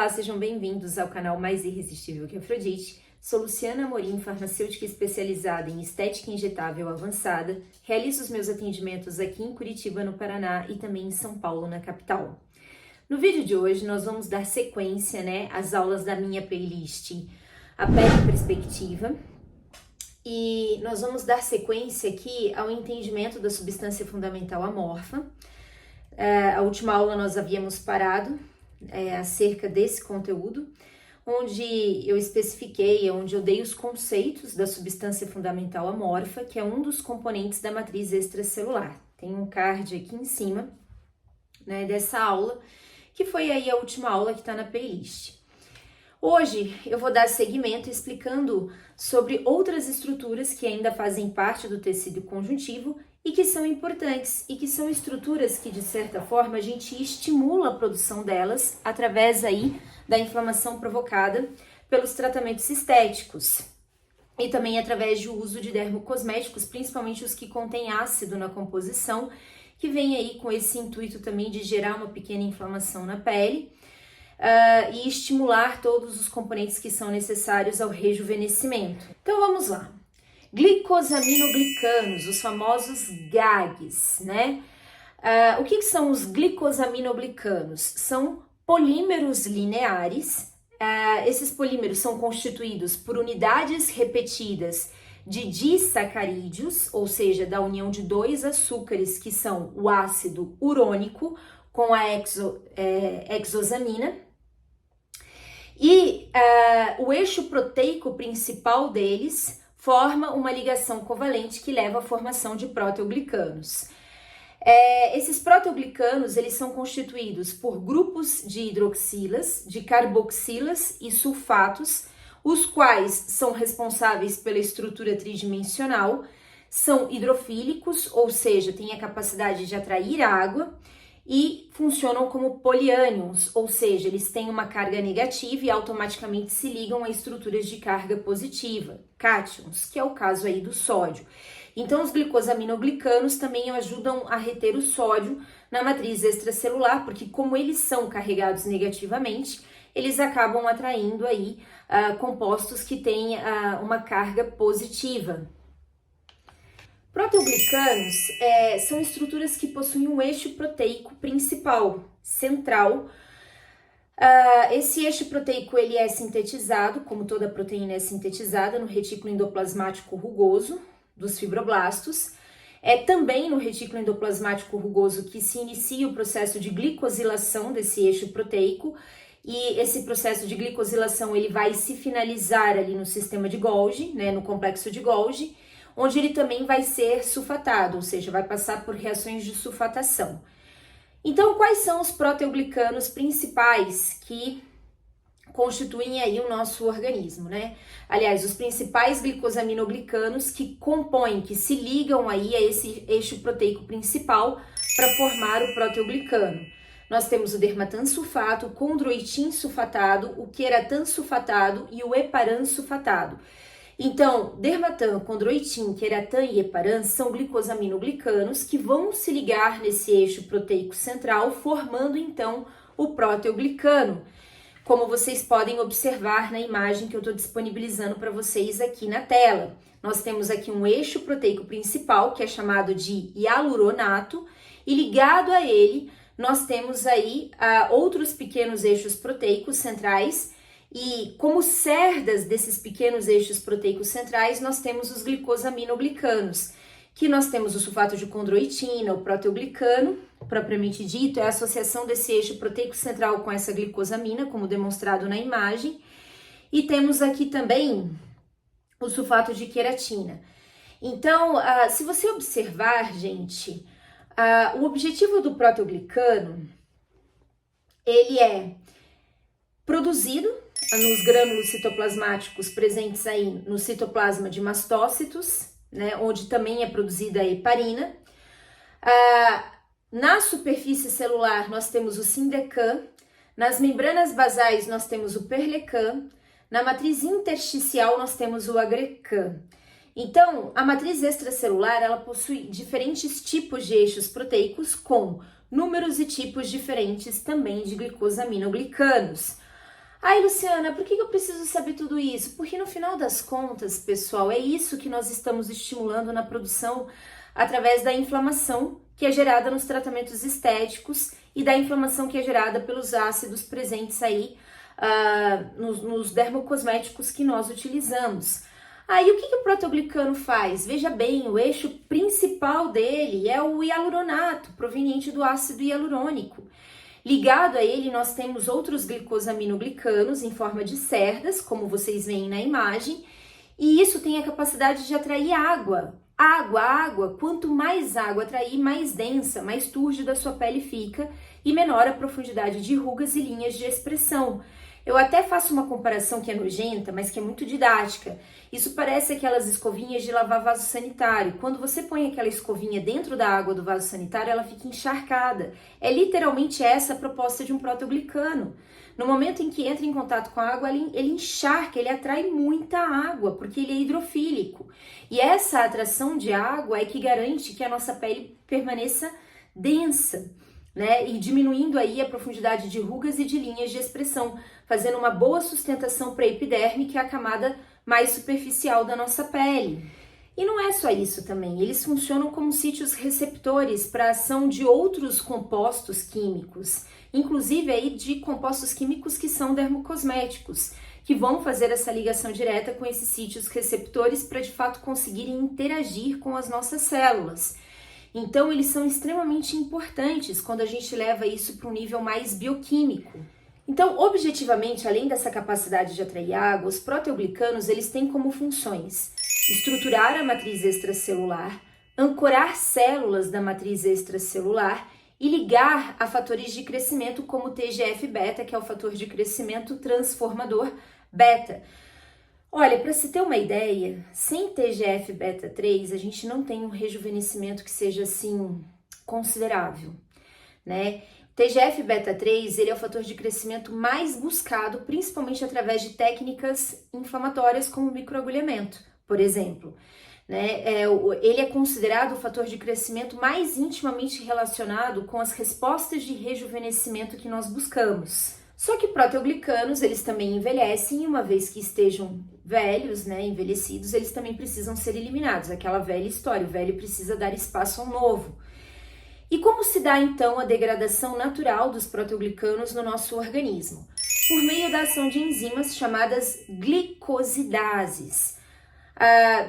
Olá, sejam bem-vindos ao canal mais irresistível que Afrodite. Sou Luciana Amorim, farmacêutica especializada em estética injetável avançada. Realizo os meus atendimentos aqui em Curitiba, no Paraná, e também em São Paulo, na capital. No vídeo de hoje, nós vamos dar sequência, às aulas da minha playlist A Pele em Perspectiva. E nós vamos dar sequência aqui ao entendimento da substância fundamental amorfa. A última aula nós havíamos parado acerca desse conteúdo, onde eu especifiquei, onde eu dei os conceitos da substância fundamental amorfa, que é um dos componentes da matriz extracelular. Tem um card aqui em cima, dessa aula, que foi aí a última aula que está na playlist. Hoje eu vou dar seguimento explicando sobre outras estruturas que ainda fazem parte do tecido conjuntivo e que são importantes e que são estruturas que, de certa forma, a gente estimula a produção delas através aí da inflamação provocada pelos tratamentos estéticos e também através do uso de dermocosméticos, principalmente os que contêm ácido na composição, que vem aí com esse intuito também de gerar uma pequena inflamação na pele e estimular todos os componentes que são necessários ao rejuvenescimento. Então vamos lá. Glicosaminoglicanos, os famosos GAGs, o que são os glicosaminoglicanos? São polímeros lineares. Esses polímeros são constituídos por unidades repetidas de disacarídeos, ou seja, da união de dois açúcares que são o ácido urônico com a hexosamina. E o eixo proteico principal deles forma uma ligação covalente que leva à formação de proteoglicanos. Esses proteoglicanos, eles são constituídos por grupos de hidroxilas, de carboxilas e sulfatos, os quais são responsáveis pela estrutura tridimensional, são hidrofílicos, ou seja, têm a capacidade de atrair água, e funcionam como poliânions, ou seja, eles têm uma carga negativa e automaticamente se ligam a estruturas de carga positiva, cátions, que é o caso aí do sódio. Então, os glicosaminoglicanos também ajudam a reter o sódio na matriz extracelular, porque como eles são carregados negativamente, eles acabam atraindo aí compostos que têm uma carga positiva. Proteoglicanos são estruturas que possuem um eixo proteico principal, central. Esse eixo proteico ele é sintetizado, como toda proteína é sintetizada, no retículo endoplasmático rugoso dos fibroblastos. É também no retículo endoplasmático rugoso que se inicia o processo de glicosilação desse eixo proteico, e esse processo de glicosilação ele vai se finalizar ali no sistema de Golgi, no complexo de Golgi, onde ele também vai ser sulfatado, ou seja, vai passar por reações de sulfatação. Então, quais são os proteoglicanos principais que constituem aí o nosso organismo, Aliás, os principais glicosaminoglicanos que compõem, que se ligam aí a esse eixo proteico principal para formar o proteoglicano. Nós temos o dermatansulfato, o condroitin sulfatado, o queratan sulfatado e o heparan sulfatado. Então, dermatan, condroitin, queratan e heparan são glicosaminoglicanos que vão se ligar nesse eixo proteico central, formando então o proteoglicano, como vocês podem observar na imagem que eu estou disponibilizando para vocês aqui na tela. Nós temos aqui um eixo proteico principal, que é chamado de hialuronato, e ligado a ele, nós temos aí outros pequenos eixos proteicos centrais, e como cerdas desses pequenos eixos proteicos centrais, nós temos os glicosaminoglicanos, que nós temos o sulfato de condroitina, o proteoglicano, propriamente dito, é a associação desse eixo proteico central com essa glicosamina, como demonstrado na imagem, e temos aqui também o sulfato de queratina. Então, se você observar, gente, o objetivo do proteoglicano, ele é produzido nos grânulos citoplasmáticos presentes aí no citoplasma de mastócitos, onde também é produzida a heparina. Na superfície celular nós temos o sindecan, nas membranas basais nós temos o perlecan, na matriz intersticial nós temos o agrecan. Então, a matriz extracelular ela possui diferentes tipos de eixos proteicos com números e tipos diferentes também de glicosaminoglicanos. Ai, Luciana, por que eu preciso saber tudo isso? Porque no final das contas, pessoal, é isso que nós estamos estimulando na produção através da inflamação que é gerada nos tratamentos estéticos e da inflamação que é gerada pelos ácidos presentes aí nos dermocosméticos que nós utilizamos. Aí o que o protoglicano faz? Veja bem, o eixo principal dele é o hialuronato, proveniente do ácido hialurônico. Ligado a ele, nós temos outros glicosaminoglicanos em forma de cerdas, como vocês veem na imagem, e isso tem a capacidade de atrair água. Água, quanto mais água atrair, mais densa, mais túrgida a sua pele fica e menor a profundidade de rugas e linhas de expressão. Eu até faço uma comparação que é nojenta, mas que é muito didática. Isso parece aquelas escovinhas de lavar vaso sanitário. Quando você põe aquela escovinha dentro da água do vaso sanitário, ela fica encharcada. É literalmente essa a proposta de um protoglicano. No momento em que entra em contato com a água, ele encharca, ele atrai muita água, porque ele é hidrofílico. E essa atração de água é que garante que a nossa pele permaneça densa, né? E diminuindo aí a profundidade de rugas e de linhas de expressão, fazendo uma boa sustentação para a epiderme, que é a camada mais superficial da nossa pele. E não é só isso também, eles funcionam como sítios receptores para a ação de outros compostos químicos, inclusive aí de compostos químicos que são dermocosméticos, que vão fazer essa ligação direta com esses sítios receptores para de fato conseguirem interagir com as nossas células. Então eles são extremamente importantes quando a gente leva isso para um nível mais bioquímico. Então, objetivamente, além dessa capacidade de atrair água, os proteoglicanos eles têm como funções estruturar a matriz extracelular, ancorar células da matriz extracelular e ligar a fatores de crescimento como o TGF-beta, que é o fator de crescimento transformador beta. Olha, para se ter uma ideia, sem TGF-beta 3, a gente não tem um rejuvenescimento que seja assim considerável, né? TGF-beta 3, ele é o fator de crescimento mais buscado, principalmente através de técnicas inflamatórias como o microagulhamento, por exemplo. Né? Ele é considerado o fator de crescimento mais intimamente relacionado com as respostas de rejuvenescimento que nós buscamos. Só que proteoglicanos, eles também envelhecem e uma vez que estejam velhos, né, envelhecidos, eles também precisam ser eliminados. Aquela velha história, o velho precisa dar espaço ao novo. E como se dá então a degradação natural dos proteoglicanos no nosso organismo? Por meio da ação de enzimas chamadas glicosidases.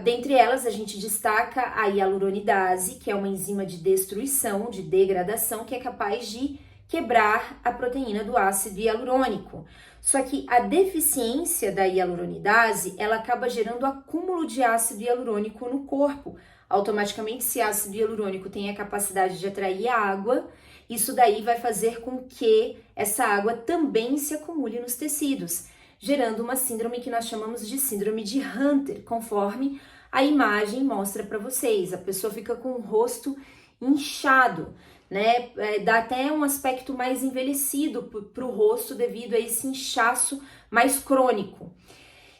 Dentre elas, a gente destaca a hialuronidase, que é uma enzima de destruição, de degradação, que é capaz de quebrar a proteína do ácido hialurônico. Só que a deficiência da hialuronidase, ela acaba gerando acúmulo de ácido hialurônico no corpo. Automaticamente, se ácido hialurônico tem a capacidade de atrair água, isso daí vai fazer com que essa água também se acumule nos tecidos, gerando uma síndrome que nós chamamos de síndrome de Hunter, conforme a imagem mostra para vocês. A pessoa fica com o rosto inchado, né? Dá até um aspecto mais envelhecido para o rosto devido a esse inchaço mais crônico.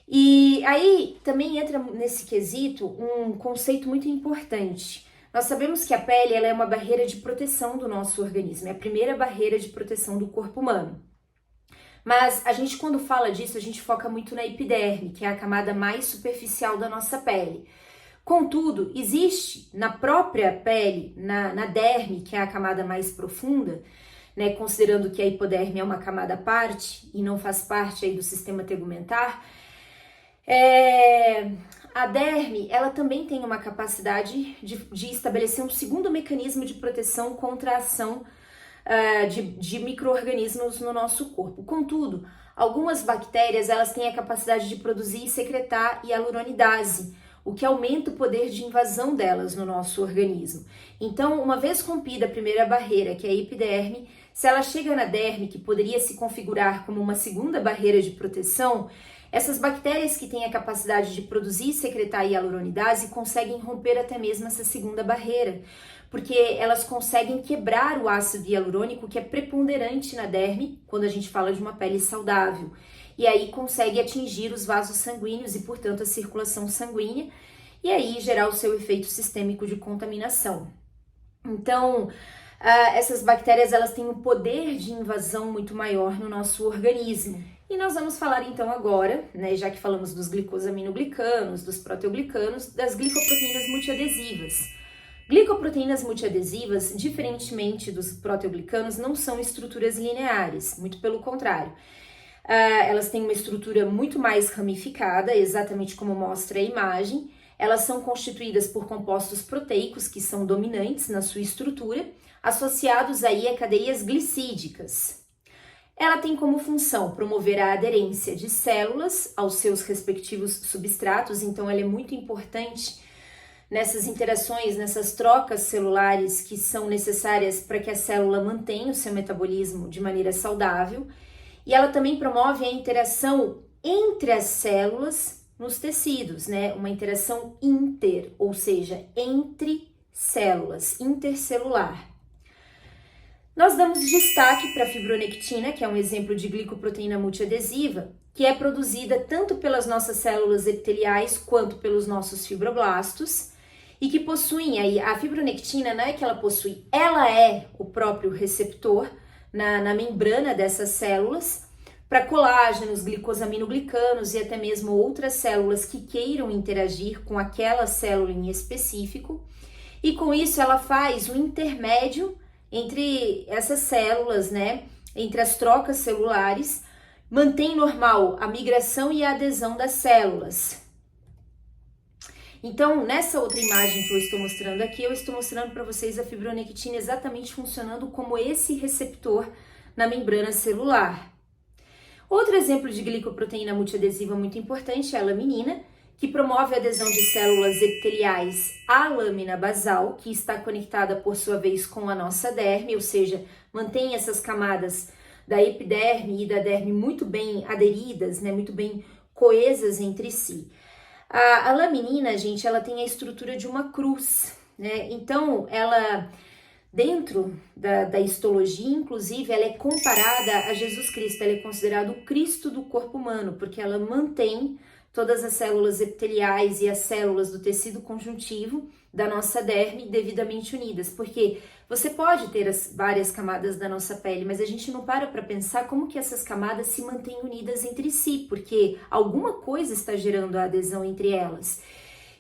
E aí também entra nesse quesito um conceito muito importante. Nós sabemos que a pele ela é uma barreira de proteção do nosso organismo, é a primeira barreira de proteção do corpo humano. Mas a gente, quando fala disso, a gente foca muito na epiderme, que é a camada mais superficial da nossa pele. Contudo, existe na própria pele, na derme, que é a camada mais profunda, né, considerando que a hipoderme é uma camada à parte e não faz parte aí do sistema tegumentar, a derme, ela também tem uma capacidade de estabelecer um segundo mecanismo de proteção contra a ação de micro-organismos no nosso corpo. Contudo, algumas bactérias elas têm a capacidade de produzir e secretar hialuronidase, o que aumenta o poder de invasão delas no nosso organismo. Então, uma vez rompida a primeira barreira, que é a epiderme, se ela chega na derme, que poderia se configurar como uma segunda barreira de proteção, essas bactérias que têm a capacidade de produzir e secretar hialuronidase conseguem romper até mesmo essa segunda barreira, porque elas conseguem quebrar o ácido hialurônico que é preponderante na derme quando a gente fala de uma pele saudável. E aí consegue atingir os vasos sanguíneos e, portanto, a circulação sanguínea e aí gerar o seu efeito sistêmico de contaminação. Então, essas bactérias elas têm um poder de invasão muito maior no nosso organismo. E nós vamos falar então agora, né, já que falamos dos glicosaminoglicanos, dos proteoglicanos, das glicoproteínas multiadesivas. Glicoproteínas multiadesivas, diferentemente dos proteoglicanos, não são estruturas lineares, muito pelo contrário. Elas têm uma estrutura muito mais ramificada, exatamente como mostra a imagem. Elas são constituídas por compostos proteicos que são dominantes na sua estrutura, associados aí a cadeias glicídicas. Ela tem como função promover a aderência de células aos seus respectivos substratos, então ela é muito importante nessas interações, nessas trocas celulares que são necessárias para que a célula mantenha o seu metabolismo de maneira saudável. E ela também promove a interação entre as células nos tecidos, né? Uma interação inter, ou seja, entre células, intercelular. Nós damos destaque para a fibronectina, que é um exemplo de glicoproteína multiadesiva, que é produzida tanto pelas nossas células epiteliais quanto pelos nossos fibroblastos, e que possuem aí, a fibronectina não é que ela possui, ela é o próprio receptor na membrana dessas células, para colágenos, glicosaminoglicanos e até mesmo outras células que queiram interagir com aquela célula em específico, e com isso ela faz o intermédio entre essas células, né, entre as trocas celulares, mantém normal a migração e a adesão das células. Então, nessa outra imagem que eu estou mostrando aqui, eu estou mostrando para vocês a fibronectina exatamente funcionando como esse receptor na membrana celular. Outro exemplo de glicoproteína multiadesiva muito importante é a laminina, que promove a adesão de células epiteliais à lâmina basal, que está conectada por sua vez com a nossa derme, ou seja, mantém essas camadas da epiderme e da derme muito bem aderidas, né, muito bem coesas entre si. A laminina, gente, ela tem a estrutura de uma cruz, né? Então, ela, dentro da histologia, inclusive, ela é comparada a Jesus Cristo, ela é considerada o Cristo do corpo humano, porque ela mantém todas as células epiteliais e as células do tecido conjuntivo da nossa derme devidamente unidas, porque você pode ter as várias camadas da nossa pele, mas a gente não para pensar como que essas camadas se mantêm unidas entre si, porque alguma coisa está gerando a adesão entre elas.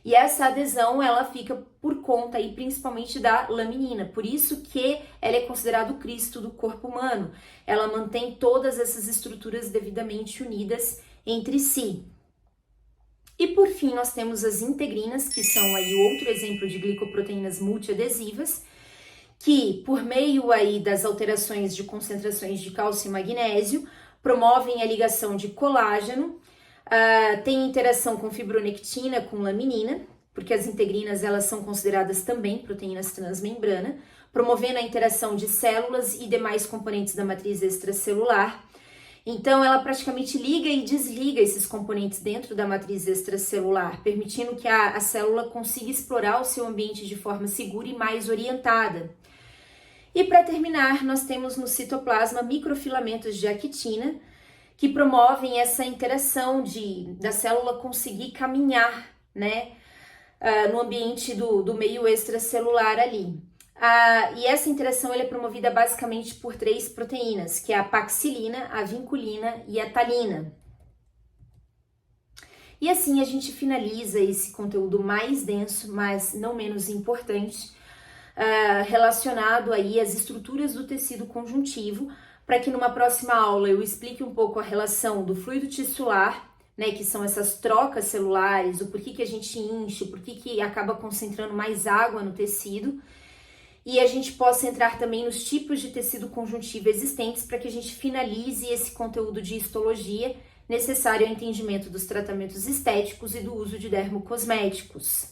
E essa adesão, ela fica por conta aí principalmente da laminina, por isso que ela é considerada o Cristo do corpo humano. Ela mantém todas essas estruturas devidamente unidas entre si. E por fim, nós temos as integrinas, que são aí outro exemplo de glicoproteínas multiadesivas, que por meio aí das alterações de concentrações de cálcio e magnésio, promovem a ligação de colágeno, tem interação com fibronectina, com laminina, porque as integrinas elas são consideradas também proteínas transmembrana, promovendo a interação de células e demais componentes da matriz extracelular. Então, ela praticamente liga e desliga esses componentes dentro da matriz extracelular, permitindo que a célula consiga explorar o seu ambiente de forma segura e mais orientada. E para terminar, nós temos no citoplasma microfilamentos de actina, que promovem essa interação da célula conseguir caminhar, né, no ambiente do meio extracelular ali. E essa interação é promovida basicamente por 3 proteínas, que é a paxilina, a vinculina e a talina. E assim a gente finaliza esse conteúdo mais denso, mas não menos importante, relacionado aí às estruturas do tecido conjuntivo, para que numa próxima aula eu explique um pouco a relação do fluido tissular, né, que são essas trocas celulares, o porquê que a gente enche, o porquê que acaba concentrando mais água no tecido, e a gente possa entrar também nos tipos de tecido conjuntivo existentes para que a gente finalize esse conteúdo de histologia necessário ao entendimento dos tratamentos estéticos e do uso de dermocosméticos.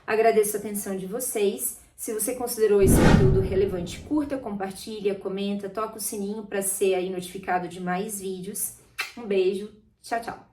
Agradeço a atenção de vocês. Se você considerou esse conteúdo relevante, curta, compartilha, comenta, toca o sininho para ser aí notificado de mais vídeos. Um beijo, tchau, tchau!